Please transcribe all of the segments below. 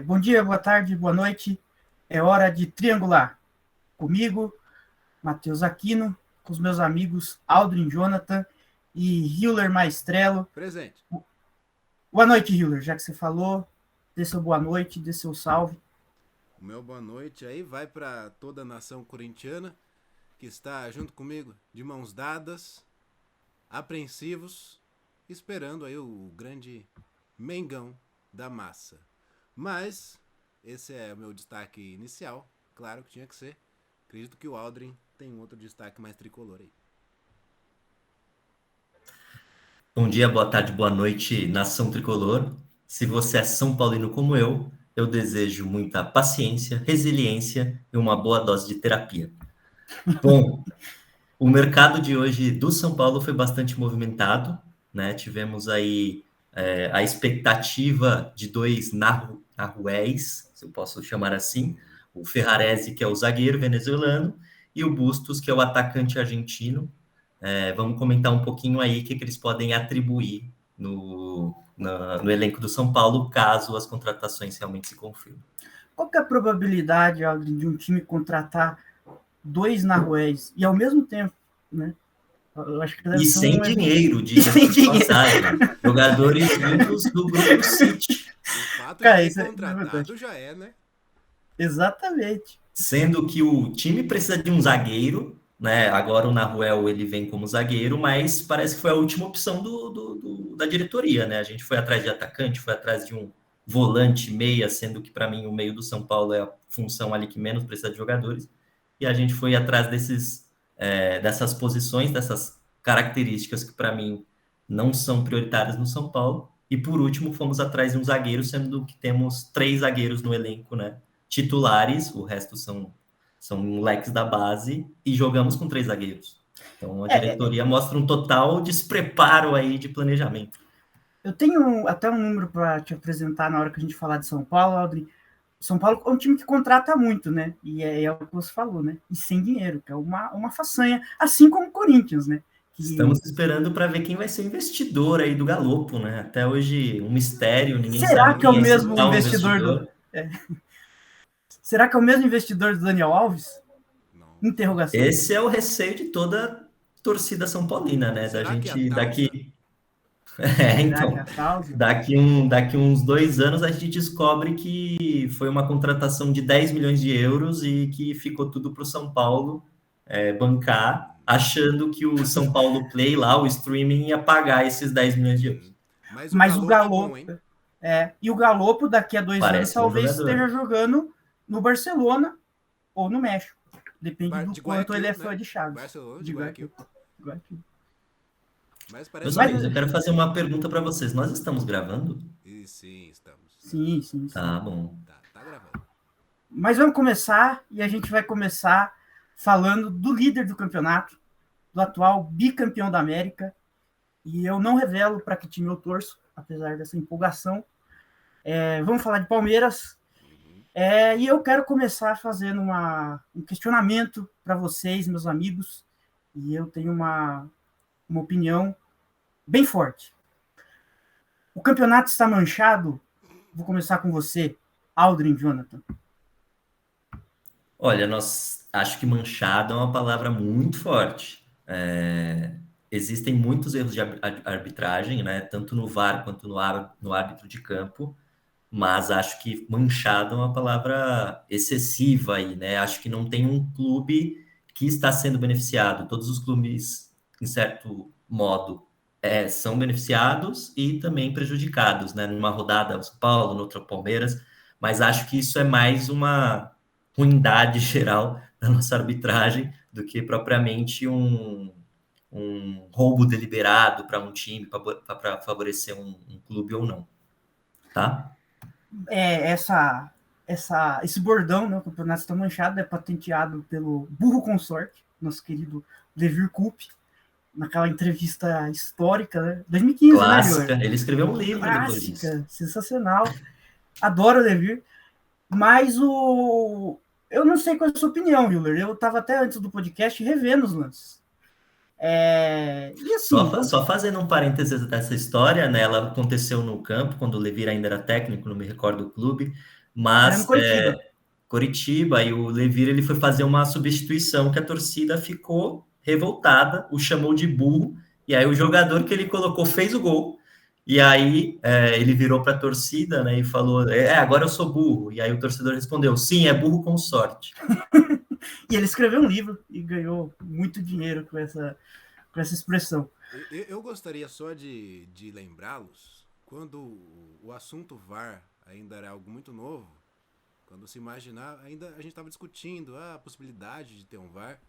Bom dia, boa tarde, boa noite. É hora de triangular. Comigo, Matheus Aquino, com os meus amigos Aldrin Jonathan e Hiller Maestrello. Presente. Boa noite, Hiller, já que você falou, dê seu boa noite, dê seu salve. O meu boa noite aí vai para toda a nação corintiana que está junto comigo, de mãos dadas, apreensivos, esperando aí o grande Mengão da massa. Mas esse é o meu destaque inicial, claro que tinha que ser. Acredito que o Aldrin tem um outro destaque mais tricolor aí. Bom dia, boa tarde, boa noite, nação tricolor. Se você é São Paulino como eu desejo muita paciência, resiliência e uma boa dose de terapia. Bom, o mercado de hoje do São Paulo foi bastante movimentado, né? Tivemos aí a expectativa de dois narruéis, se eu posso chamar assim, o Ferrarese, que é o zagueiro venezuelano, e o Bustos, que é o atacante argentino. Vamos comentar um pouquinho aí o que eles podem atribuir no elenco do São Paulo, caso as contratações realmente se confirmem. Qual que é a probabilidade, Aldrin, de um time contratar dois Nahuéis e ao mesmo tempo, né? Eu acho que deve ser sem dinheiro, sem dinheiro. Passagem. Jogadores vindos do grupo City. O fato de ter contratado já é, né? Exatamente. Sendo que o time precisa de um zagueiro, né? Agora o Nahuel ele vem como zagueiro, mas parece que foi a última opção da diretoria, né? A gente foi atrás de atacante, foi atrás de um volante meia, sendo que para mim o meio do São Paulo é a função ali que menos precisa de jogadores. E a gente foi atrás dessas posições, dessas características que para mim não são prioritárias no São Paulo. E por último, fomos atrás de um zagueiro, sendo que temos 3 zagueiros no elenco, né? Titulares, o resto são moleques da base, e jogamos com 3 zagueiros. Então a diretoria mostra um total despreparo aí de planejamento. Eu tenho até um número para te apresentar na hora que a gente falar de São Paulo, Aldrin. São Paulo é um time que contrata muito, né? E é o que você falou, né? E sem dinheiro, que é uma façanha, assim como o Corinthians, né? Estamos esperando para ver quem vai ser o investidor aí do Galopo, né? Até hoje, um mistério, ninguém Será sabe que é o mesmo investidor do... Será que é o mesmo investidor do Daniel Alves? Não. Interrogação. Esse é o receio de toda torcida São Paulina, né? Será da gente que é daqui... então, daqui uns 2 anos a gente descobre que foi uma contratação de 10 milhões de euros e que ficou tudo para o São Paulo bancar, achando que o São Paulo Play lá, o streaming, ia pagar esses 10 milhões de euros. Mas o Galopo é bom, hein? E o Galopo daqui a 2 anos talvez esteja jogador. Jogando no Barcelona ou no México. Depende do quanto ele é fã de Chaves. Barcelona, de Guayaquil. Mas parece... Meus amigos, eu quero fazer uma pergunta para vocês. Nós estamos gravando? Sim, estamos. Sim. Tá bom. Tá gravando. Mas vamos começar, e a gente vai começar falando do líder do campeonato, do atual bicampeão da América. E eu não revelo para que time eu torço, apesar dessa empolgação. Vamos falar de Palmeiras. E eu quero começar fazendo um questionamento para vocês, meus amigos. E eu tenho uma opinião bem forte. O campeonato está manchado? Vou começar com você, Aldrin Jonathan. Olha, acho que manchado é uma palavra muito forte. Existem muitos erros de arbitragem, né? Tanto no VAR quanto no árbitro de campo, mas acho que manchado é uma palavra excessiva aí, né? Acho que não tem um clube que está sendo beneficiado. Todos os clubes, em certo modo, são beneficiados e também prejudicados, né? Numa rodada o São Paulo, noutra o Palmeiras, mas acho que isso é mais uma ruindade geral da nossa arbitragem do que propriamente um roubo deliberado para um time, para favorecer um clube ou não, tá? Esse bordão, né, o campeonato está manchado, é patenteado pelo Burro Consorte, nosso querido Levir Coupe, naquela entrevista histórica, né? 2015, clássica, né, ele escreveu um livro clássica, depois disso. Sensacional. Adoro o Levir. Mas eu não sei qual é a sua opinião, Hiller. Eu estava até antes do podcast revendo os lances. E assim, Só fazendo um parênteses dessa história, né? Ela aconteceu no campo, quando o Levir ainda era técnico, não me recordo do clube, era no mas Coritiba. Coritiba, e o Levir ele foi fazer uma substituição que a torcida ficou revoltada, o chamou de burro, e aí o jogador que ele colocou fez o gol, e aí ele virou para a torcida, né, e falou, agora eu sou burro, e aí o torcedor respondeu, sim, é burro com sorte. E ele escreveu um livro e ganhou muito dinheiro com essa expressão. Eu gostaria só de lembrá-los, quando o assunto VAR ainda era algo muito novo, quando se imaginava, ainda a gente estava discutindo a possibilidade de ter um VAR.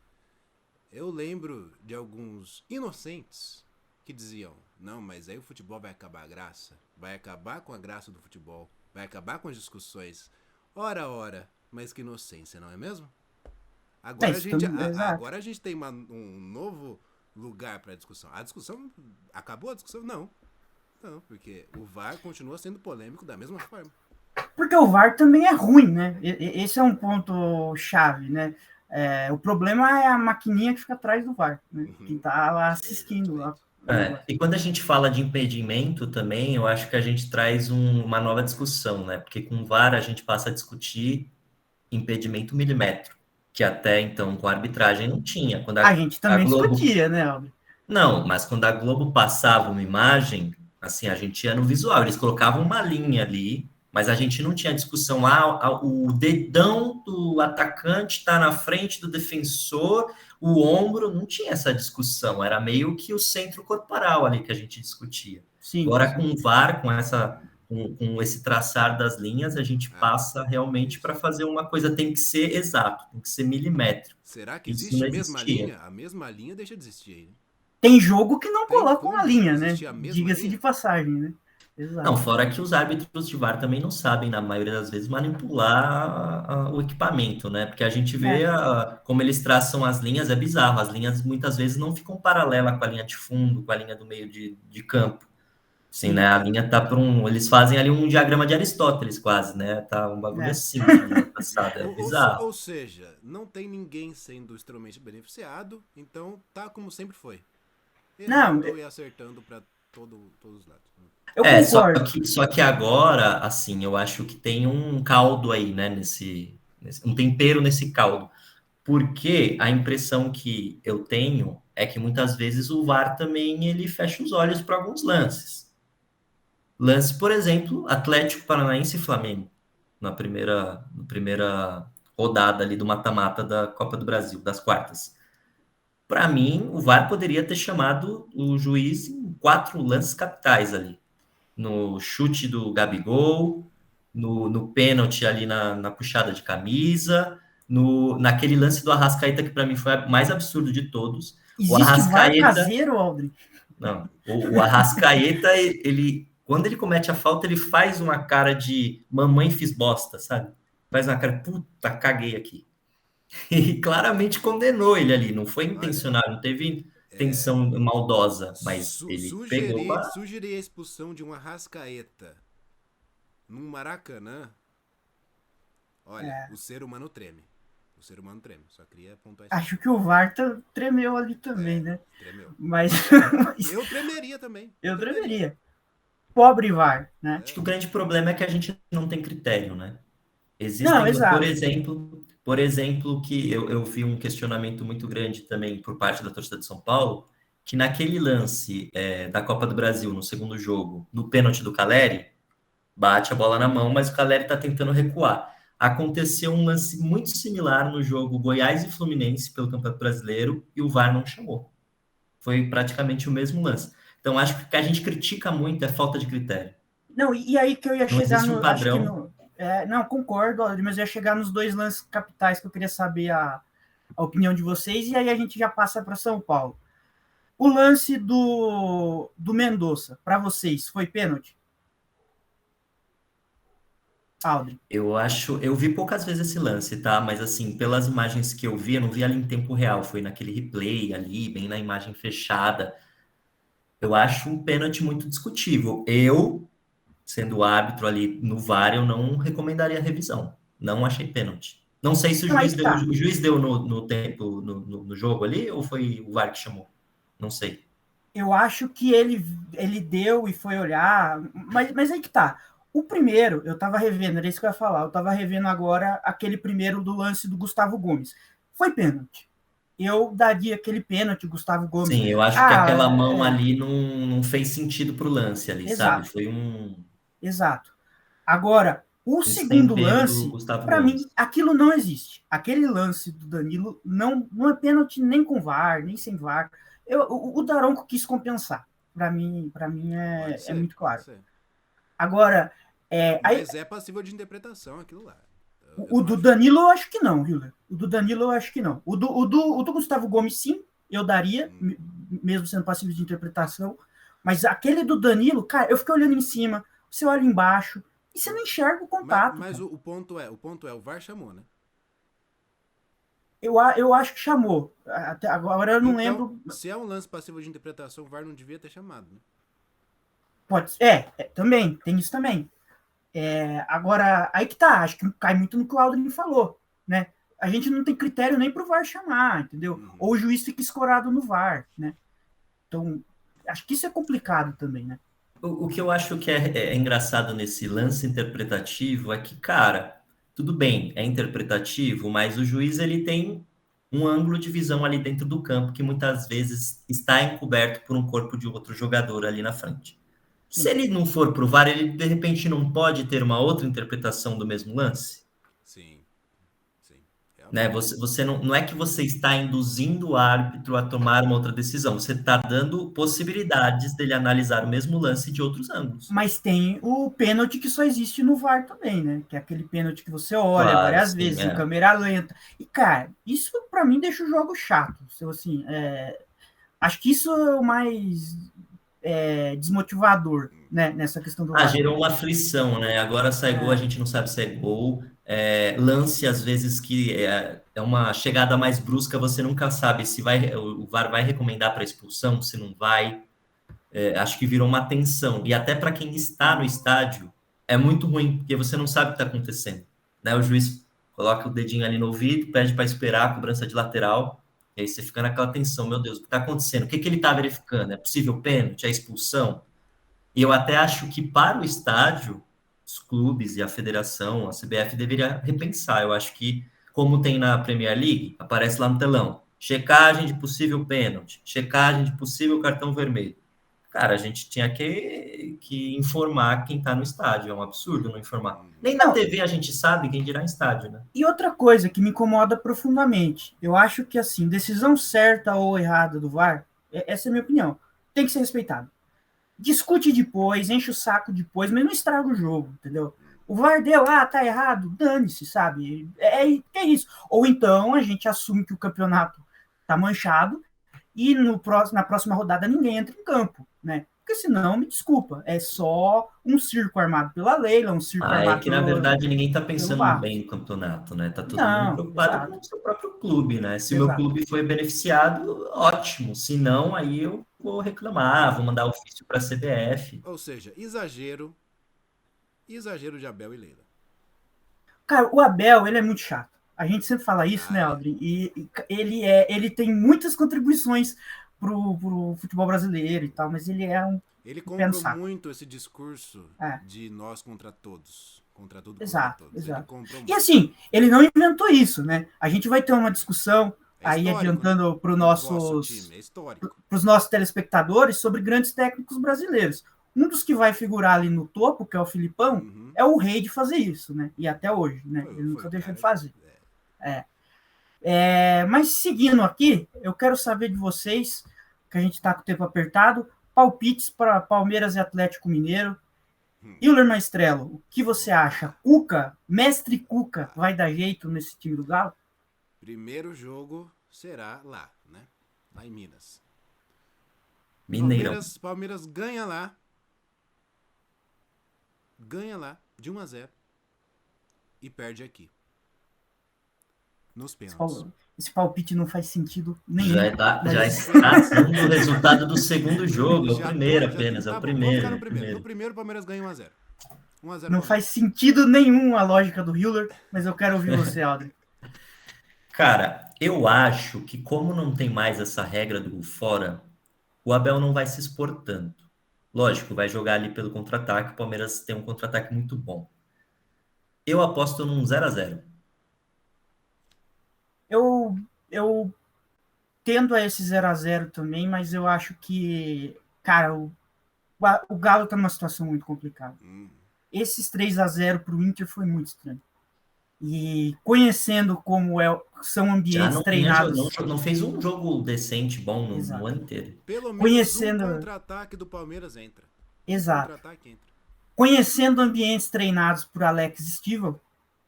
Eu lembro de alguns inocentes que diziam, não, mas aí o futebol vai acabar a graça, vai acabar com a graça do futebol, vai acabar com as discussões. Ora, mas que inocência, não é mesmo? Agora a gente tem um novo lugar para a discussão. A discussão, acabou a discussão? Não, porque o VAR continua sendo polêmico da mesma forma. Porque o VAR também é ruim, né? Esse é um ponto chave, né? O problema é a maquininha que fica atrás do VAR, né? Quem tá lá assistindo lá. E quando a gente fala de impedimento também, eu acho que a gente traz uma nova discussão, né? Porque com o VAR a gente passa a discutir impedimento milimétrico, que até então com a arbitragem não tinha. Quando a gente também Globo... discutia, né, Alves? Não, mas quando a Globo passava uma imagem, assim, a gente ia no visual, eles colocavam uma linha ali, mas a gente não tinha discussão, o dedão do atacante está na frente do defensor, o ombro, não tinha essa discussão, era meio que o centro corporal ali que a gente discutia. Sim, agora com o VAR, com esse traçar das linhas, a gente passa realmente para fazer uma coisa, tem que ser exato, tem que ser milimétrico. Será que existe a mesma linha? A mesma linha deixa de existir aí, né? Tem jogo que não coloca uma linha, né? Diga-se de passagem, né? Exato. Não, fora que os árbitros de VAR também não sabem, na maioria das vezes, manipular o equipamento, né? Porque a gente vê como eles traçam as linhas, é bizarro. As linhas muitas vezes não ficam paralelas com a linha de fundo, com a linha do meio de campo. Sim, né? A linha tá por eles fazem ali um diagrama de Aristóteles quase, né? Tá um bagulho assim, passada, é bizarro. Ou seja, não tem ninguém sendo extremamente beneficiado, então tá como sempre foi. Errando e acertando para todos os lados. Eu concordo. Só que agora, assim, eu acho que tem um caldo aí, né? Um tempero nesse caldo. Porque a impressão que eu tenho é que muitas vezes o VAR também ele fecha os olhos para alguns lances. Lance, por exemplo, Atlético Paranaense e Flamengo, na primeira rodada ali do mata-mata da Copa do Brasil, das quartas. Para mim, o VAR poderia ter chamado o juiz em 4 lances capitais ali. No chute do Gabigol, no pênalti ali na puxada de camisa, naquele lance do Arrascaeta, que para mim foi o mais absurdo de todos. Existe o Arrascaeta... VAR caseiro, Aldrin? Não, o Arrascaeta, quando ele comete a falta, ele faz uma cara de mamãe fiz bosta, sabe? Faz uma cara, puta, caguei aqui. E claramente condenou ele ali, não foi intencional, não teve intenção maldosa, mas ele pegou Sugerir a expulsão de um Arrascaeta num Maracanã. Olha, o ser humano treme. O ser humano treme, só queria apontar isso. Acho que o VAR tremeu ali também, né? Tremeu. Mas eu tremeria também. Eu tremeria. Pobre VAR, né? Acho que o grande problema é que a gente não tem critério, né? Não, exato. Por exemplo, que eu vi um questionamento muito grande também por parte da torcida de São Paulo, que naquele lance da Copa do Brasil, no segundo jogo, no pênalti do Caleri, bate a bola na mão, mas o Caleri está tentando recuar. Aconteceu um lance muito similar no jogo Goiás e Fluminense pelo Campeonato Brasileiro e o VAR não chamou. Foi praticamente o mesmo lance. Então, acho que o que a gente critica muito é falta de critério. Não, e aí que eu ia chegar no padrão. Não, concordo, mas eu ia chegar nos 2 lances capitais que eu queria saber a opinião de vocês, e aí a gente já passa para São Paulo. O lance do Mendonça, para vocês, foi pênalti? Aldrin. Eu vi poucas vezes esse lance, tá? Mas assim, pelas imagens que eu vi, eu não vi ali em tempo real, foi naquele replay ali, bem na imagem fechada. Eu acho um pênalti muito discutível. Eu, sendo árbitro ali no VAR, eu não recomendaria a revisão. Não achei pênalti. Não sei se o juiz deu no tempo, no jogo ali, ou foi o VAR que chamou? Não sei. Eu acho que ele deu e foi olhar, mas aí que tá. O primeiro, eu tava revendo, era isso que eu ia falar, eu tava revendo agora aquele primeiro do lance do Gustavo Gomes. Foi pênalti. Eu daria aquele pênalti, Gustavo Gomes. Sim, eu acho que aquela mão ali não fez sentido pro lance ali, sabe? Exato. Foi um Exato. Agora, o segundo destempero do lance, Gustavo para Gomes. mim, aquilo não existe. Aquele lance do Danilo não é pênalti nem com VAR, nem sem VAR. O Daronco quis compensar. Para mim é muito claro. Agora, mas é passível de interpretação aquilo lá. O do Danilo eu acho que não, Hiller. O do Danilo eu acho que não. O do Gustavo Gomes, sim, eu daria, mesmo sendo passível de interpretação. Mas aquele do Danilo, cara, eu fiquei olhando em cima, você olha embaixo, e você não enxerga o contato. Mas o ponto é, o VAR chamou, né? Eu acho que chamou. Até agora eu não lembro. Se é um lance passível de interpretação, o VAR não devia ter chamado, né? Pode ser. Também, tem isso também. Agora, aí que tá, acho que cai muito no que o Aldrin falou, né? A gente não tem critério nem pro VAR chamar, entendeu? Ou o juiz fica escorado no VAR, né? Então, acho que isso é complicado também, né? O que eu acho que é engraçado nesse lance interpretativo é que, cara, tudo bem, é interpretativo, mas o juiz ele tem um ângulo de visão ali dentro do campo que muitas vezes está encoberto por um corpo de outro jogador ali na frente. Se ele não for pro VAR, ele de repente não pode ter uma outra interpretação do mesmo lance? Sim. Né? Você não é que você está induzindo o árbitro a tomar uma outra decisão, você está dando possibilidades dele analisar o mesmo lance de outros ângulos. Mas tem o pênalti que só existe no VAR também, né? Que é aquele pênalti que você olha Claro, várias sim, vezes em câmera lenta. E, cara, isso para mim deixa o jogo chato. Assim, acho que isso é o mais desmotivador, né? Nessa questão do VAR. Gerou uma aflição, né? Agora sai gol, a gente não sabe se é gol. Lance, às vezes, que é uma chegada mais brusca, você nunca sabe se o VAR vai recomendar para expulsão, se não vai. Acho que virou uma tensão. E até para quem está no estádio, é muito ruim, porque você não sabe o que está acontecendo. Né? O juiz coloca o dedinho ali no ouvido, pede para esperar a cobrança de lateral, e aí você fica naquela tensão, meu Deus, o que está acontecendo? O que ele está verificando? É possível pênalti? É expulsão? E eu até acho que para o estádio, os clubes e a federação, a CBF, deveria repensar. Eu acho que, como tem na Premier League, aparece lá no telão, checagem de possível pênalti, checagem de possível cartão vermelho. Cara, a gente tinha que informar quem está no estádio. É um absurdo não informar. Nem na TV a gente sabe quem dirá em estádio, né? E outra coisa que me incomoda profundamente, eu acho que, assim, decisão certa ou errada do VAR, essa é a minha opinião, tem que ser respeitada. Discute depois, enche o saco depois, mas não estraga o jogo, entendeu? O VAR deu, tá errado, dane-se, sabe? É isso. Ou então a gente assume que o campeonato tá manchado e na próxima rodada ninguém entra em campo, né? Porque senão, me desculpa, é só um circo armado pela Leila, um circo armado que na verdade ninguém está pensando pelo bem no campeonato, né? Tá todo Não, mundo preocupado exato. com o seu próprio clube, né? Se o Exato. meu clube foi beneficiado, ótimo. Se não, aí eu vou reclamar, vou mandar ofício para a CBF. Ou seja, exagero de Abel e Leila. Cara, o Abel, ele é muito chato. A gente sempre fala isso, né, Aldrin? E ele tem muitas contribuições pro futebol brasileiro e tal, mas ele é um... Ele comprou muito esse discurso de nós contra todos. Contra tudo, exato, contra todos. Exato. E assim, ele não inventou isso, né? A gente vai ter uma discussão aí adiantando, né, para os nossos telespectadores sobre grandes técnicos brasileiros. Um dos que vai figurar ali no topo, que é o Filipão, é o rei de fazer isso, né? E até hoje, né? Ele nunca deixou de fazer. Mas seguindo aqui, eu quero saber de vocês, que a gente está com o tempo apertado, palpites para Palmeiras e Atlético Mineiro. Hiller Maestrello, o que você acha? Cuca, mestre Cuca, vai dar jeito nesse time do Galo? Primeiro jogo será lá, né? Lá em Minas. Mineirão. Palmeiras ganha lá. De 1-0. E perde aqui. Nos pênaltis. Esse palpite não faz sentido nenhum. Já está dando o resultado do segundo jogo. É o primeiro apenas. É o primeiro. No primeiro, o Palmeiras ganha 1-0. 1-0. Não faz sentido nenhum a lógica do Hiller, mas eu quero ouvir você, Aldrin. Cara, eu acho que como não tem mais essa regra do gol fora, o Abel não vai se expor tanto. Lógico, vai jogar ali pelo contra-ataque, o Palmeiras tem um contra-ataque muito bom. Eu aposto num 0-0. Eu tendo a esse 0-0 também, mas eu acho que, cara, o Galo tá numa situação muito complicada. Esses 3-0 pro Inter foi muito estranho. E conhecendo como são ambientes treinados. Não fez um jogo decente, bom no ano inteiro. Pelo menos Conhecendo... um contra-ataque do Palmeiras entra. Exato. Contra-ataque entra. Conhecendo ambientes treinados por Alex Stivel,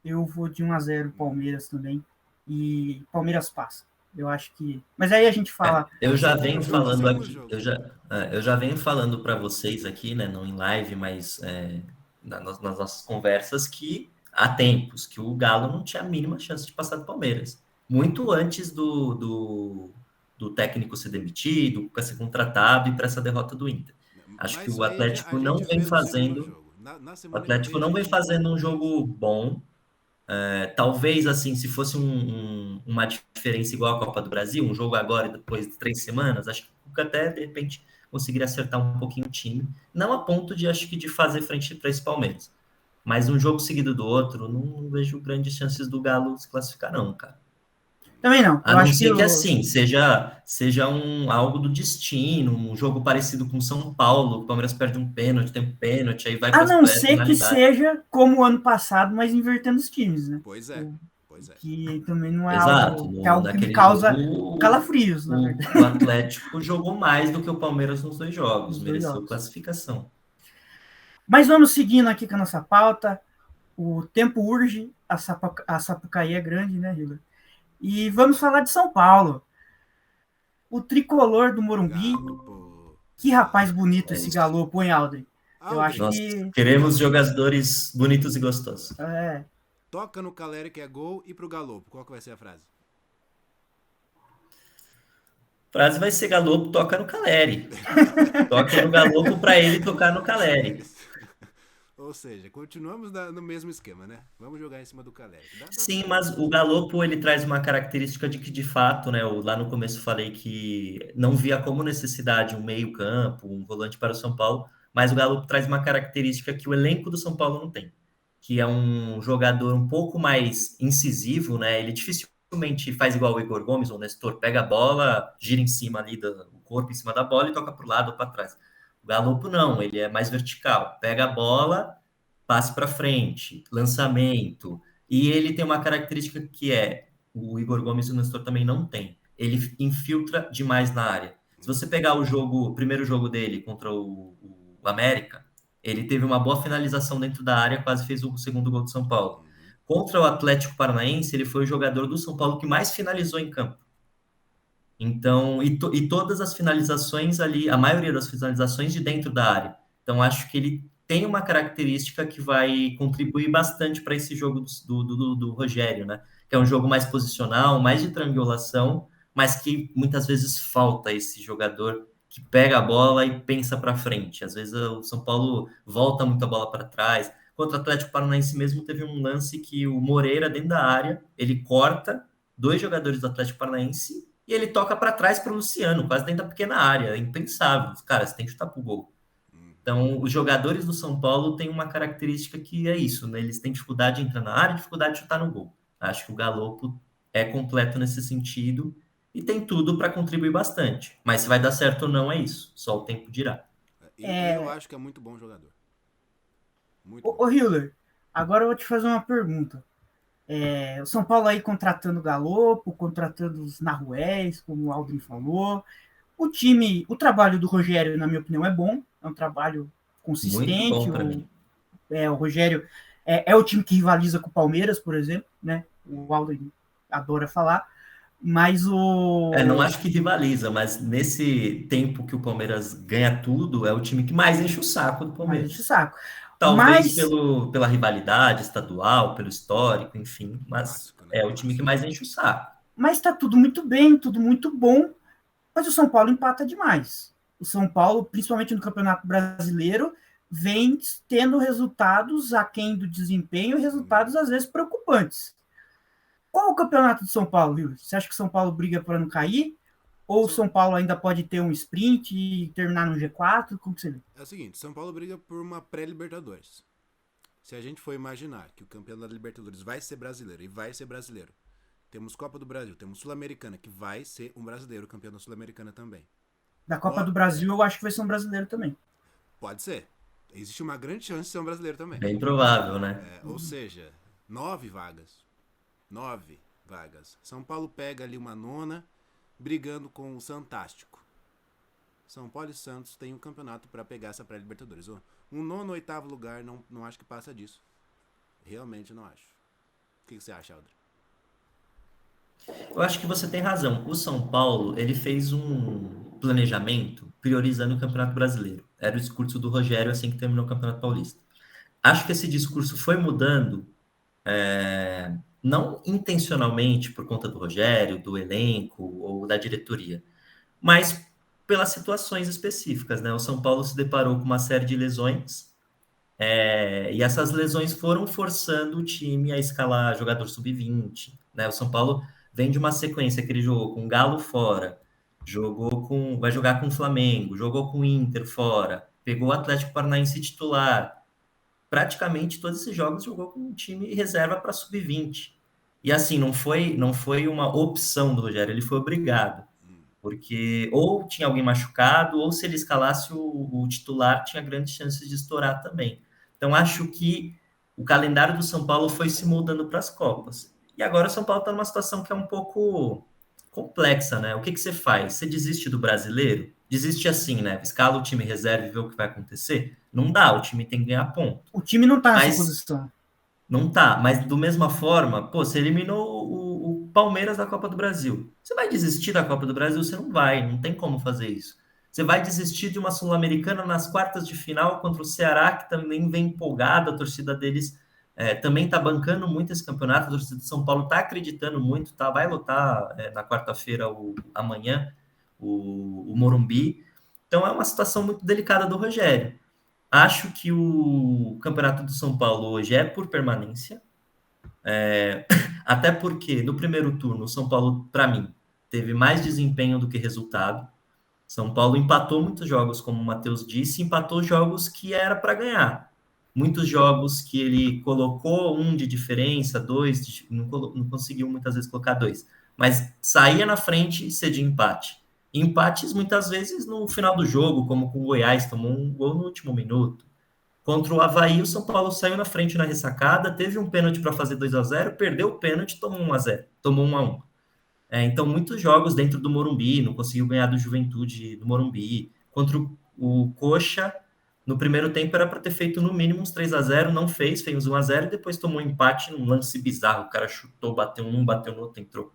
eu vou de 1-0 Palmeiras também. E Palmeiras passa. Eu acho que... Mas aí a gente fala... Eu já venho falando aqui... Eu já venho falando para vocês aqui, né? Não em live, mas nas nossas conversas, que há tempos que o Galo não tinha a mínima chance de passar do Palmeiras. Muito antes do técnico ser demitido, do Cuca ser contratado e para essa derrota do Inter. Acho que o Atlético não vem fazendo... O Atlético não vem fazendo um jogo bom. Talvez, assim, se fosse uma diferença igual à Copa do Brasil, um jogo agora e depois de 3 semanas, acho que o Cuca até, de repente, conseguiria acertar um pouquinho o time. Não a ponto de, acho que, de fazer frente para esse Palmeiras. Mas um jogo seguido do outro, não vejo grandes chances do Galo se classificar, não, cara. Também não. A não ser que assim, seja algo do destino, um jogo parecido com São Paulo, o Palmeiras perde um pênalti, tem um pênalti, aí vai para a não ser que seja como o ano passado, mas invertendo os times, né? Pois é. Que também não é Exato, algo que me causa calafrios, na verdade. O Atlético jogou mais do que o Palmeiras nos 2 jogos, mereceu classificação. Mas vamos seguindo aqui com a nossa pauta. O tempo urge, a Sapucaí é grande, né, Hiller? E vamos falar de São Paulo. O tricolor do Morumbi. Que rapaz bonito esse Galopo, hein, Aldrin? Eu acho Nós que... queremos jogadores bonitos e gostosos. Toca no Caleri que é gol e pro Galopo. Qual que vai ser a frase? A frase vai ser: Galopo toca no Caleri. Toque no Galopo para ele tocar no Caleri. Ou seja, continuamos no mesmo esquema, né? Vamos jogar em cima do Caleri. Sim, mas o Galopo, ele traz uma característica de que, de fato, né? Lá no começo falei que não via como necessidade um meio-campo, um volante para o São Paulo, mas o Galopo traz uma característica que o elenco do São Paulo não tem, que é um jogador um pouco mais incisivo, né? Ele dificilmente faz igual o Igor Gomes, o Nestor pega a bola, gira em cima ali do corpo, em cima da bola e toca para o lado ou para trás. O Galopo não, ele é mais vertical. Pega a bola, passe para frente, lançamento. E ele tem uma característica que o Igor Gomes e o Nestor também não tem. Ele infiltra demais na área. Se você pegar o primeiro jogo dele contra o América, ele teve uma boa finalização dentro da área, quase fez o segundo gol do São Paulo. Contra o Atlético Paranaense, ele foi o jogador do São Paulo que mais finalizou em campo. Então, e todas as finalizações ali, a maioria das finalizações de dentro da área. Então, acho que ele tem uma característica que vai contribuir bastante para esse jogo do Rogério, né? Que é um jogo mais posicional, mais de triangulação, mas que muitas vezes falta esse jogador que pega a bola e pensa para frente. Às vezes o São Paulo volta muito a bola para trás. Contra o Atlético Paranaense mesmo teve um lance que o Moreira, dentro da área, ele corta 2 jogadores do Atlético Paranaense e ele toca para trás para o Luciano, quase dentro da pequena área. É impensável. Cara, você tem que chutar pro gol. Então, os jogadores do São Paulo têm uma característica que é isso, né? Eles têm dificuldade de entrar na área e dificuldade de chutar no gol. Acho que o Galopo é completo nesse sentido e tem tudo para contribuir bastante. Mas se vai dar certo ou não é isso. Só o tempo dirá. Eu acho que é muito bom jogador. Ô, Hiller, agora eu vou te fazer uma pergunta. O São Paulo aí contratando o Galopo, contratando os Naruéis, como o Aldrin falou. O trabalho do Rogério, na minha opinião, é bom. É um trabalho consistente. Muito bom para mim. O Rogério é o time que rivaliza com o Palmeiras, por exemplo, né? O Aldrin adora falar. Mas não acho que rivaliza, mas nesse tempo que o Palmeiras ganha tudo, é o time que mais enche o saco do Palmeiras. Mais enche o saco. Talvez pela rivalidade estadual, pelo histórico, enfim, mas é o time que mais enche o saco. Mas tá tudo muito bem, tudo muito bom, mas o São Paulo empata demais. O São Paulo, principalmente no Campeonato Brasileiro, vem tendo resultados aquém do desempenho, resultados às vezes preocupantes. Qual o campeonato de São Paulo, Will? Você acha que o São Paulo briga para não cair? Ou o São Paulo ainda pode ter um sprint e terminar no G4? Como que você vê? É o seguinte, São Paulo briga por uma pré-Libertadores. Se a gente for imaginar que o campeão da Libertadores vai ser brasileiro, e vai ser brasileiro, temos Copa do Brasil, temos Sul-Americana, que vai ser um brasileiro campeão da Sul-Americana também. Da Copa do Brasil, eu acho que vai ser um brasileiro também. Pode ser. Existe uma grande chance de ser um brasileiro também. Bem provável, né? Ou seja, 9 vagas. 9 vagas. São Paulo pega ali uma nona, brigando com o Santástico. São Paulo e Santos têm um campeonato para pegar essa pré-Libertadores. Um nono, oitavo lugar, não acho que passa disso. Realmente não acho. O que você acha, Aldrin? Eu acho que você tem razão. O São Paulo, ele fez um planejamento priorizando o Campeonato Brasileiro. Era o discurso do Rogério assim que terminou o Campeonato Paulista. Acho que esse discurso foi mudando, não intencionalmente por conta do Rogério, do elenco ou da diretoria, mas pelas situações específicas, né? O São Paulo se deparou com uma série de lesões, e essas lesões foram forçando o time a escalar jogador sub-20, né? O São Paulo vem de uma sequência que ele jogou com o Galo fora, vai jogar com o Flamengo, jogou com o Inter fora, pegou o Atlético Paranaense titular. Praticamente todos esses jogos jogou com um time reserva para sub-20. E assim, não foi uma opção do Rogério, ele foi obrigado. Porque ou tinha alguém machucado, ou se ele escalasse o titular, tinha grandes chances de estourar também. Então, acho que o calendário do São Paulo foi se moldando para as Copas. E agora o São Paulo está numa situação que é um pouco complexa, né? O que você faz? Você desiste do brasileiro? Desiste assim, né? Escala o time reserva e vê o que vai acontecer? Não dá, o time tem que ganhar ponto. O time não tá nessa Mas posição. não tá, mas do mesma forma, pô, você eliminou o Palmeiras da Copa do Brasil. Você vai desistir da Copa do Brasil? Você não vai, não tem como fazer isso. Você vai desistir de uma Sul-Americana nas quartas de final contra o Ceará, que também vem empolgada, a torcida deles também tá bancando muito esse campeonato, a torcida de São Paulo tá acreditando muito, tá? Vai lotar na quarta-feira, amanhã, o Morumbi. Então é uma situação muito delicada do Rogério. Acho que o Campeonato do São Paulo hoje é por permanência, até porque no primeiro turno o São Paulo, para mim, teve mais desempenho do que resultado. São Paulo empatou muitos jogos, como o Matheus disse, empatou jogos que era para ganhar. Muitos jogos que ele colocou um de diferença, dois, não conseguiu muitas vezes colocar dois, mas saía na frente e cedia empate. Empates muitas vezes no final do jogo, como com o Goiás, tomou um gol no último minuto. Contra o Avaí, o São Paulo saiu na frente na ressacada, teve um pênalti para fazer 2-0, perdeu o pênalti, tomou 1-0, tomou 1-1. Então, muitos jogos dentro do Morumbi, não conseguiu ganhar do Juventude do Morumbi. Contra o Coxa, no primeiro tempo era para ter feito no mínimo uns 3-0, não fez 1-0 e depois tomou um empate num lance bizarro. O cara chutou, bateu num, bateu no outro, entrou.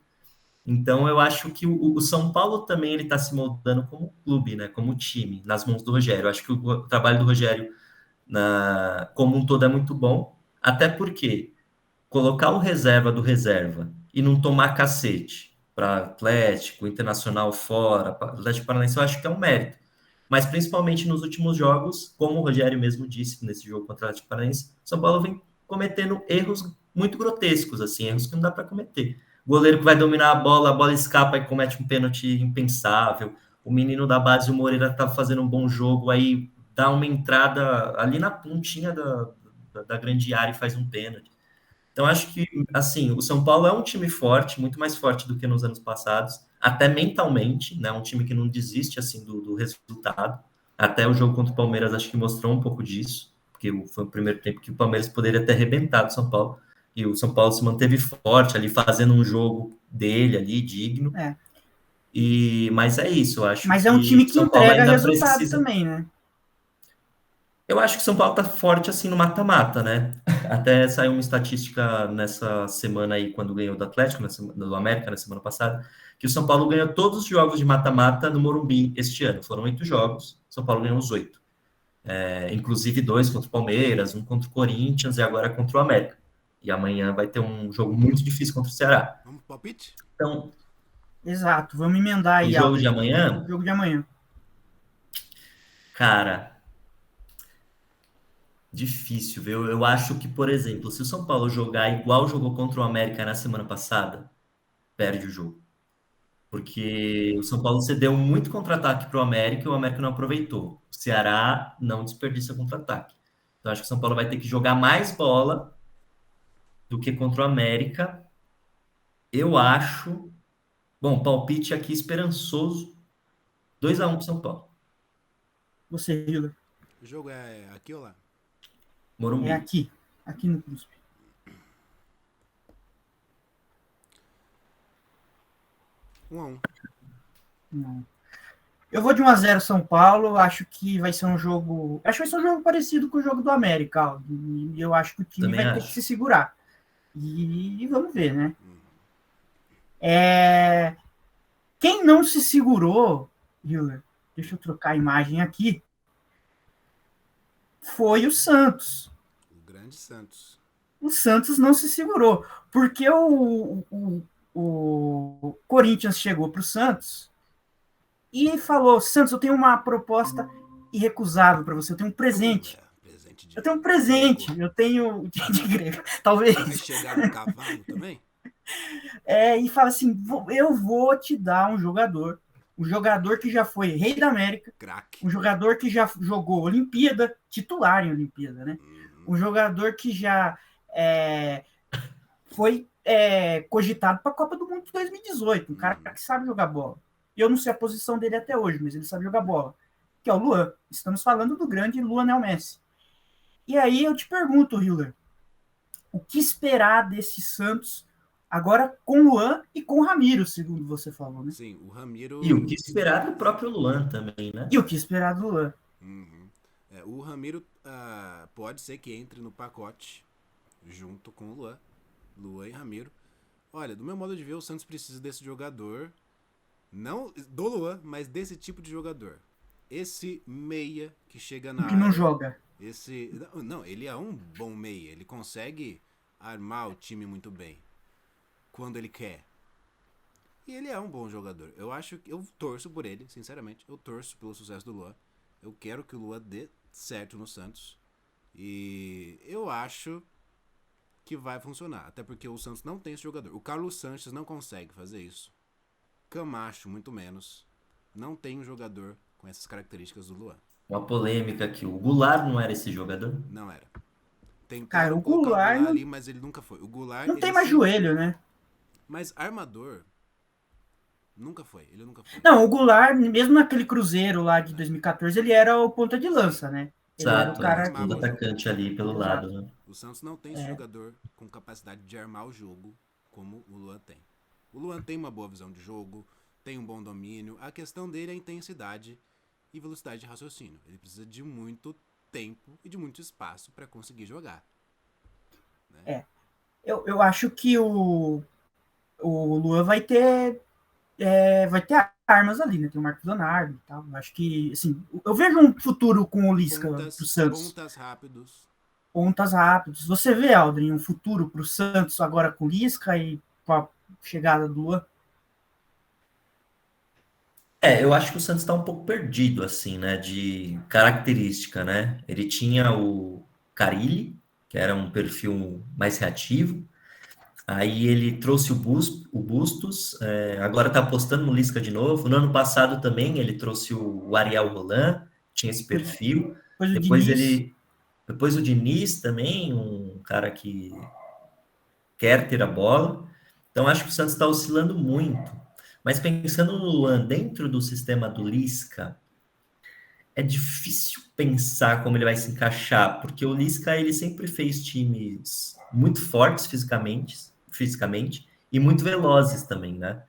Então, eu acho que o São Paulo também ele está se moldando como clube, né, como time, nas mãos do Rogério. Eu acho que o trabalho do Rogério como um todo é muito bom, até porque colocar o reserva do reserva e não tomar cacete para Atlético, Internacional fora, Atlético Paranaense, eu acho que é um mérito. Mas principalmente nos últimos jogos, como o Rogério mesmo disse nesse jogo contra o Atlético Paranaense, São Paulo vem cometendo erros muito grotescos, assim, erros que não dá para cometer. O goleiro que vai dominar a bola escapa e comete um pênalti impensável. O menino da base, o Moreira, tá fazendo um bom jogo, aí dá uma entrada ali na pontinha da grande área e faz um pênalti. Então, acho que, assim, o São Paulo é um time forte, muito mais forte do que nos anos passados, até mentalmente, né? Um time que não desiste, assim, do resultado. Até o jogo contra o Palmeiras, acho que mostrou um pouco disso, porque foi o primeiro tempo que o Palmeiras poderia ter arrebentado o São Paulo, e o São Paulo se manteve forte ali, fazendo um jogo dele ali, digno. Mas é isso, eu acho. Mas é um time que São Paulo entrega ainda resultado precisa... também, né? Eu acho que o São Paulo tá forte assim no mata-mata, né? Até saiu uma estatística nessa semana aí, quando ganhou do Atlético, do América, na semana passada, que o São Paulo ganhou todos os jogos de mata-mata no Morumbi este ano. Foram 8 jogos, o São Paulo ganhou os 8. Inclusive 2 contra o Palmeiras, 1 contra o Corinthians e agora contra o América. E amanhã vai ter um jogo muito difícil contra o Ceará. Vamos pro palpite? Então, exato, vamos emendar aí. O jogo de amanhã? O jogo de amanhã. Cara, difícil, viu? Eu acho que, por exemplo, se o São Paulo jogar igual jogou contra o América na semana passada, perde o jogo. porque o São Paulo cedeu muito contra-ataque para o América e o América não aproveitou. O Ceará não desperdiça contra-ataque. Então, acho que o São Paulo vai ter que jogar mais bola do que contra o América. Eu acho. Bom, palpite aqui esperançoso. 2-1 para São Paulo. Você, Hiller. O jogo é aqui ou lá? É Morumbi. aqui no CRUSP. 1-1. Não. Eu vou de 1-0 São Paulo. Acho que vai ser um jogo. Acho que vai ser um jogo parecido com o jogo do América. Ó. E eu acho que o time Também vai ter acho. que se segurar. E vamos ver, né? Quem não se segurou, Hiller, deixa eu trocar a imagem aqui, foi o Santos. O grande Santos. O Santos não se segurou, porque o Corinthians chegou para o Santos e falou: Santos, eu tenho uma proposta irrecusável para você, eu tenho um presente. Presente de Eu tenho um presente, grego. eu tenho de grego, talvez. Vai chegar no cavalo também? E fala assim: eu vou te dar um jogador que já foi rei da América, Craque. um jogador que já jogou Olimpíada, titular em Olimpíada, né? Um jogador que já foi cogitado para a Copa do Mundo de 2018, um cara que sabe jogar bola. Eu não sei a posição dele até hoje, mas ele sabe jogar bola, que é o Luan. Estamos falando do grande Lionel Messi. E aí eu te pergunto, Hiller, o que esperar desse Santos agora com o Luan e com o Ramiro, segundo você falou, né? Sim, o Ramiro... E o que esperar do próprio Luan também, né? E o que esperar do Luan? O Ramiro pode ser que entre no pacote junto com o Luan. Luan e Ramiro. Olha, do meu modo de ver, o Santos precisa desse jogador. Não do Luan, mas desse tipo de jogador. Esse meia que chega na área. Que não joga. Não, ele é um bom meia. Ele consegue armar o time muito bem. Quando ele quer. E ele é um bom jogador. Eu torço por ele, sinceramente. Eu torço pelo sucesso do Luan. Eu quero que o Luan dê certo no Santos. E eu acho que vai funcionar. Até porque o Santos não tem esse jogador. O Carlos Sanches não consegue fazer isso. Camacho, muito menos. Não tem um jogador com essas características do Luan. Uma polêmica aqui. O Goulart não era esse jogador? Não era. Tentaram colocar o Goulart ali, mas ele nunca foi. O Goulart... Não tem mais joelho, né? Mas armador... Nunca foi. Ele nunca foi. Não, o Goulart, mesmo naquele Cruzeiro lá de 2014, ele era o ponta de lança, né? Ele Exato, era o cara o atacante ali pelo lado, né? O Santos não tem esse jogador com capacidade de armar o jogo como o Luan tem. O Luan tem uma boa visão de jogo, tem um bom domínio. A questão dele é a intensidade e velocidade de raciocínio. Ele precisa de muito tempo e de muito espaço para conseguir jogar. Né? Eu acho que o Luan vai ter armas ali, né? Tem o Marcos Leonardo e tal. Eu acho que, assim, eu vejo um futuro com o Lisca pro Santos. Pontas rápidos. Você vê, Aldrin, um futuro pro Santos agora com o Lisca e com a chegada do Luan? Eu acho que o Santos está um pouco perdido, assim, né? De característica, né? Ele tinha o Carille, que era um perfil mais reativo. Aí ele trouxe o Bustos, agora está apostando no Lisca de novo. No ano passado também ele trouxe o Ariel Roland, tinha esse perfil. Depois o Diniz também, um cara que quer ter a bola. Então acho que o Santos está oscilando muito. Mas pensando no Luan dentro do sistema do Lisca, é difícil pensar como ele vai se encaixar, porque o Lisca ele sempre fez times muito fortes fisicamente e muito velozes também, né?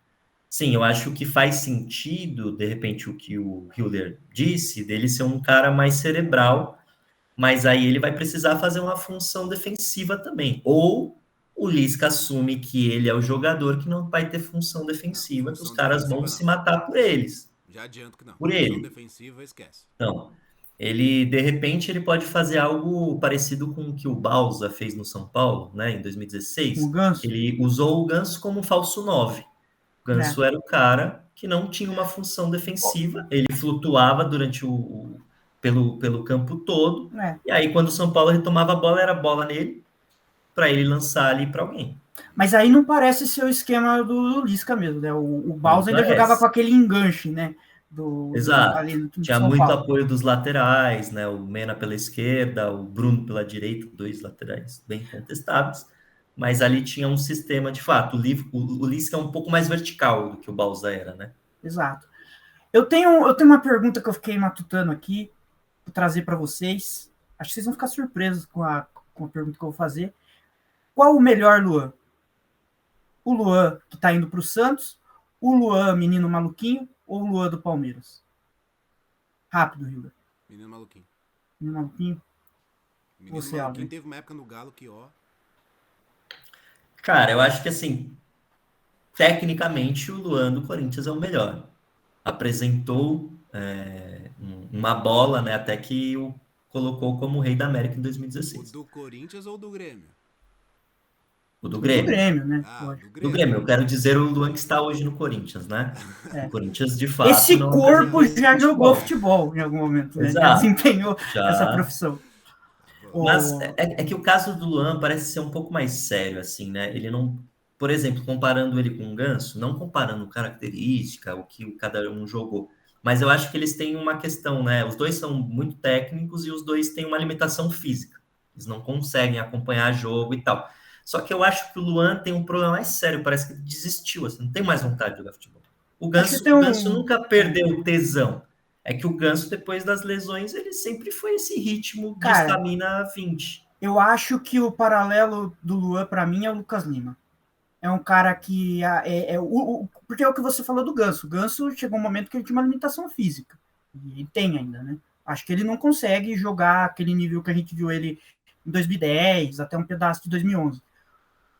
Sim, eu acho que faz sentido, de repente, o que o Hiller disse, dele ser um cara mais cerebral, mas aí ele vai precisar fazer uma função defensiva também. Ou o Lisca assume que ele é o jogador que não vai ter função defensiva, que os caras vão se matar por eles. Já adianto que não. Por ele. Função defensiva, esquece. Então, ele, de repente, ele pode fazer algo parecido com o que o Bausa fez no São Paulo, né, em 2016. O Ganso. Ele usou o Ganso como falso 9. O Ganso era o cara que não tinha uma função defensiva, ele flutuava durante pelo campo todo, e aí quando o São Paulo retomava a bola, era bola nele, para ele lançar ali para alguém. Mas aí não parece ser o esquema do Lisca mesmo, né? O Baus ainda jogava com aquele enganche, né? Ali Exato. no time de Tinha São muito Paulo. apoio dos laterais, né? O Mena pela esquerda, o Bruno pela direita, dois laterais bem contestáveis. Mas ali tinha um sistema de fato. O Lisca é um pouco mais vertical do que o Balsa era, né? Exato. Eu tenho uma pergunta que eu fiquei matutando aqui, vou trazer para vocês. Acho que vocês vão ficar surpresos com a pergunta que eu vou fazer. Qual o melhor Luan? O Luan que está indo para o Santos, o Luan menino maluquinho ou o Luan do Palmeiras? Rápido, Hilda. Menino maluquinho. Menino maluquinho. Menino Você, maluquinho Aldrin. teve uma época no Galo que, ó... Cara, eu acho que assim, tecnicamente o Luan do Corinthians é o melhor. Apresentou uma bola, né? Até que o colocou como rei da América em O 2016. do Corinthians ou do Grêmio? O do Do Grêmio. Grêmio, né? Ah, do Lógico. Do Grêmio. Grêmio, eu quero dizer o Luan que está hoje no Corinthians, né? O É. Corinthians, de fato, Esse não corpo apresentou já jogou futebol. futebol em algum momento, né? Já Exato. desempenhou essa Já. profissão. Mas O... é que o caso do Luan parece ser um pouco mais sério, assim, né? Ele não. Por exemplo, comparando ele com o Ganso, não comparando característica, o que cada um jogou, mas eu acho que eles têm uma questão, né? Os dois são muito técnicos e os dois têm uma limitação física. Eles não conseguem acompanhar jogo e tal. Só que eu acho que o Luan tem um problema mais sério, parece que ele desistiu, assim, não tem mais vontade de jogar futebol. Acho que tem O Ganso um. nunca perdeu o tesão. É que o Ganso, depois das lesões, ele sempre foi esse ritmo de Cara, estamina 20. eu acho que o paralelo do Luan, para mim, é o Lucas Lima. É um cara que. Porque é o que você falou do Ganso. O Ganso chegou um momento que ele tinha uma limitação física. E tem ainda, né? Acho que ele não consegue jogar aquele nível que a gente viu ele em 2010, até um pedaço de 2011.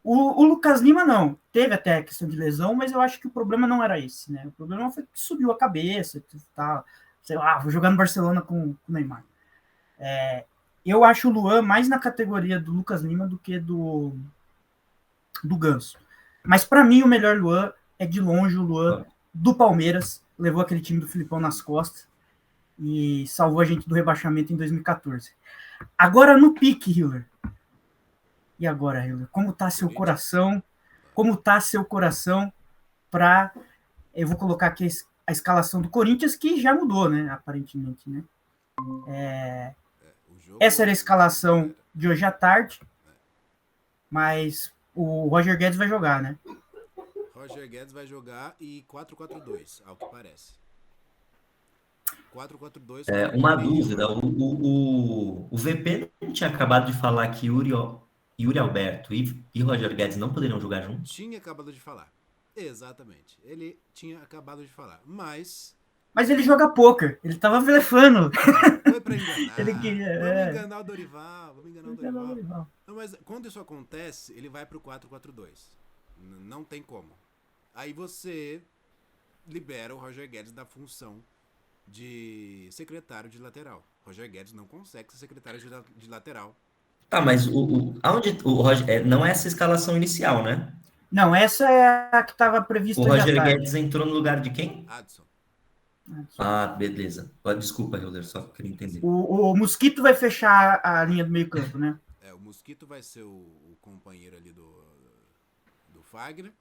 O Lucas Lima não. Teve até a questão de lesão, mas eu acho que o problema não era esse, né? O problema foi que subiu a cabeça, tá, sei lá, vou jogar no Barcelona com o Neymar. Eu acho o Luan mais na categoria do Lucas Lima do que do Ganso. Mas para mim o melhor Luan é de longe o Luan do Palmeiras, levou aquele time do Filipão nas costas e salvou a gente do rebaixamento em 2014. Agora no pique, Hiller. E agora, Hiller? Como tá seu coração? Como tá seu coração para... Eu vou colocar aqui a escalação do Corinthians, que já mudou, né? Aparentemente, né? Essa era a escalação de hoje à tarde, mas o Roger Guedes vai jogar, né? Roger Guedes vai jogar e 4-4-2, ao que parece. 4-4-2. Uma dúvida, o VP não tinha acabado de falar que Yuri Alberto e Roger Guedes não poderiam jogar juntos? Tinha acabado de falar. Exatamente. Ele tinha acabado de falar. Mas ele joga poker. Ele tava blefando. foi pra enganar. Ele queria, Vamos enganar o Dorival. Vamos enganar o Dorival. Dorival. Não, mas quando isso acontece, ele vai pro 4-4-2. Não tem como. Aí você libera o Roger Guedes da função de secretário de lateral. Roger Guedes não consegue ser secretário de lateral. Tá, mas aonde o Roger, não é essa escalação inicial, né? Não, essa é a que estava prevista O já Roger tarde. Guedes entrou no lugar de quem? Adson. Ah, beleza. Desculpa, Hilder, só queria entender. O Mosquito vai fechar a linha do meio campo, né? O Mosquito vai ser o companheiro ali do Fagner.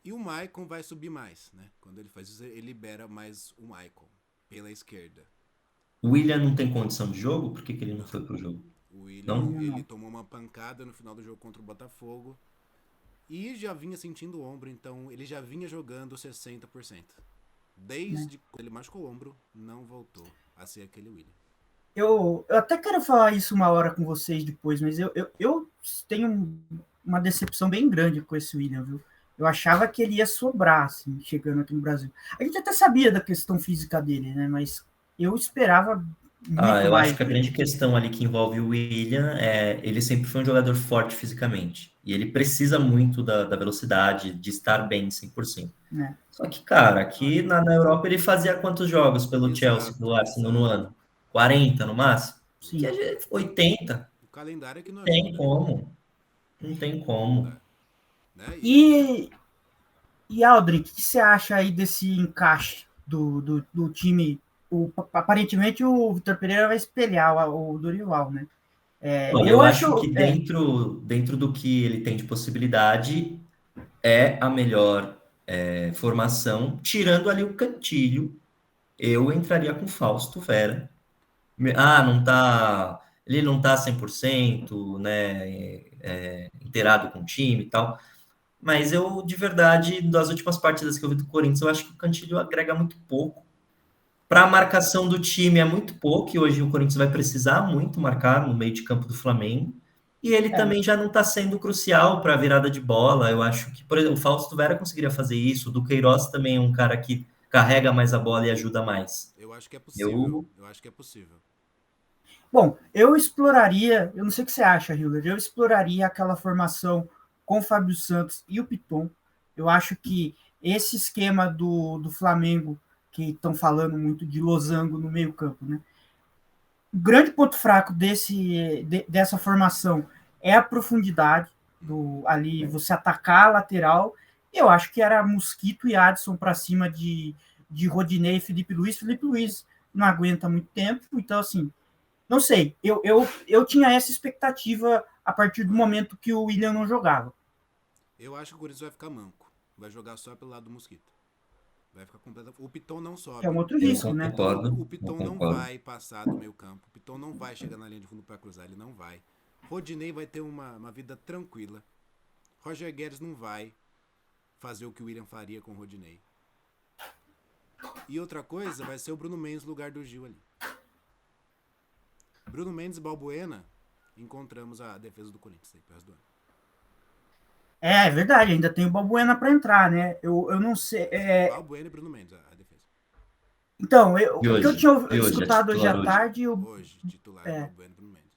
E o Maicon vai subir mais, né? Quando ele faz isso, ele libera mais o Maicon pela esquerda. O William não tem condição de jogo? Por que ele não foi pro jogo? O William, não? Ele tomou uma pancada no final do jogo contra o Botafogo e já vinha sentindo o ombro, então ele já vinha jogando 60%. Desde quando ele machucou o ombro, não voltou a ser aquele William. Eu até quero falar isso uma hora com vocês depois, mas eu tenho uma decepção bem grande com esse William, viu? Eu achava que ele ia sobrar, assim, chegando aqui no Brasil. A gente até sabia da questão física dele, né? Mas eu esperava muito mais. Eu acho que a grande questão ali que envolve o William ele sempre foi um jogador forte fisicamente. E ele precisa muito da velocidade, de estar bem 100%. Só que, cara, aqui na Europa ele fazia quantos jogos pelo Chelsea, pelo Arsenal no ano? 40 no máximo? Sim. Que 80. O calendário é que não tem como. Não tem como. Né? E Aldrin, o que você acha aí desse encaixe do time? Aparentemente o Vitor Pereira vai espelhar o Dorival, né? Olha, eu acho que dentro do que ele tem de possibilidade, é a melhor formação, tirando ali o Cantilho, eu entraria com Fausto Vera. Não tá, ele não tá 100%, né, inteirado com o time e tal, mas eu, de verdade, das últimas partidas que eu vi do Corinthians, eu acho que o Cantilho agrega muito pouco. Para a marcação do time é muito pouco, e hoje o Corinthians vai precisar muito marcar no meio de campo do Flamengo. E ele também já não está sendo crucial para a virada de bola. Eu acho que, por exemplo, o Fausto Vera conseguiria fazer isso. O Duqueiroz também é um cara que carrega mais a bola e ajuda mais. Eu acho que é possível. Eu acho que é possível. Bom, eu exploraria, eu não sei o que você acha, Hiller, eu exploraria aquela formação com o Fábio Santos e o Piton. Eu acho que esse esquema do Flamengo, que estão falando muito de losango no meio campo, né? O grande ponto fraco dessa formação é a profundidade, ali você atacar a lateral. Eu acho que era Mosquito e Adson para cima de Rodinei e Felipe Luiz. Felipe Luiz não aguenta muito tempo, então assim, não sei, eu tinha essa expectativa a partir do momento que o William não jogava. Eu acho que o Corinthians vai ficar manco. Vai jogar só pelo lado do Mosquito. Vai ficar completo. O Piton não sobe. É um outro risco, né? O Piton não vai passar do meio campo. O Piton não vai chegar na linha de fundo para cruzar. Ele não vai. Rodinei vai ter uma vida tranquila. Roger Guedes não vai fazer o que o William faria com o Rodinei. E outra coisa, vai ser o Bruno Mendes no lugar do Gil ali. Bruno Mendes e Balbuena, encontramos a defesa do Corinthians aí pro resto do ano. É verdade, ainda tem o Balbuena para entrar, né? Eu não sei. Balbuena e Bruno Mendes, a defesa. Então, o que eu tinha escutado hoje à tarde. Hoje, titular Balbuena e Bruno Mendes.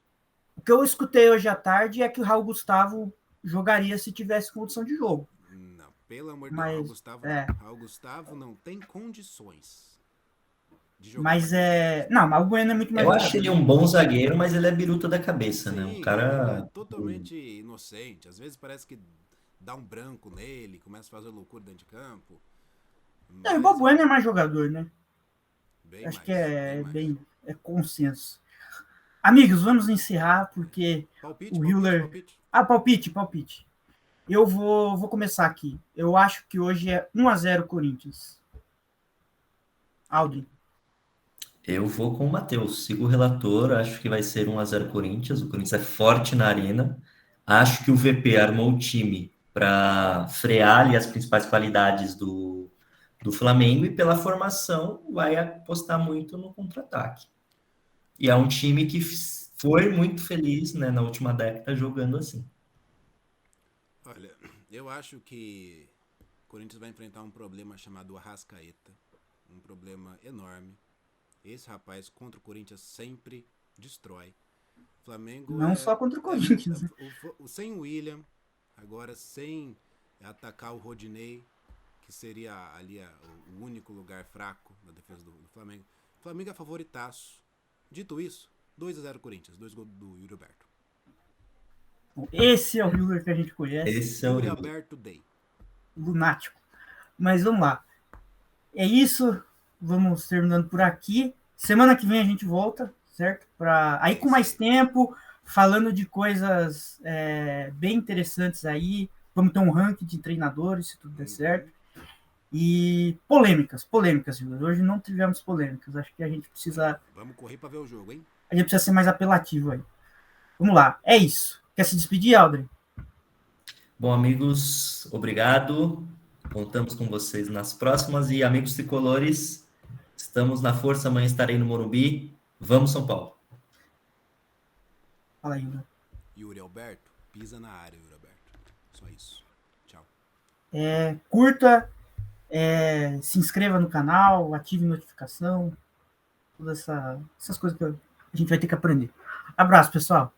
O que eu escutei hoje à tarde é que o Raul Gustavo jogaria se tivesse condição de jogo. Não, pelo amor de Deus, Raul Gustavo não tem condições. Mas Não, mas o Bueno é muito mais. Eu acho ele um bom zagueiro, mas ele é biruta da cabeça, sim, né? Um cara. É totalmente inocente. Às vezes parece que dá um branco nele, começa a fazer loucura dentro de campo. Mas... o Balbuena é mais jogador, né? Acho mais, que é consenso. Amigos, vamos encerrar, porque palpite, o Hiller. Palpite. Eu vou começar aqui. Eu acho que hoje é 1-0 Corinthians. Aldrin. Eu vou com o Matheus, sigo o relator, acho que vai ser 1-0 Corinthians, o Corinthians é forte na arena, acho que o VP armou o time para frear ali as principais qualidades do Flamengo e pela formação vai apostar muito no contra-ataque. E é um time que foi muito feliz, né, na última década jogando assim. Olha, eu acho que o Corinthians vai enfrentar um problema chamado Arrascaeta, um problema enorme. Esse rapaz contra o Corinthians sempre destrói. Flamengo não só contra o Corinthians. Sem o William, agora sem atacar o Rodinei, que seria ali o único lugar fraco na defesa do Flamengo. O Flamengo é favoritaço. Dito isso, 2-0 Corinthians, 2 gols do Yuri Alberto. Esse é o Hiller que a gente conhece. Esse é o Yuri Alberto Day. Lunático. Mas vamos lá. É isso. Vamos terminando por aqui. Semana que vem a gente volta, certo? Aí com mais tempo, falando de coisas bem interessantes aí. Vamos ter um ranking de treinadores, se tudo der certo. E polêmicas. Hoje não tivemos polêmicas. Acho que a gente precisa... Vamos correr para ver o jogo, hein? A gente precisa ser mais apelativo aí. Vamos lá. É isso. Quer se despedir, Aldrin? Bom, amigos, obrigado. Contamos com vocês nas próximas. E, amigos tricolores, estamos na força. Amanhã estarei no Morumbi. Vamos, São Paulo. Fala aí, Yuri Alberto, pisa na área, Yuri Alberto. Só isso. Tchau. Curta, se inscreva no canal, ative notificação. Todas essas coisas que a gente vai ter que aprender. Abraço, pessoal.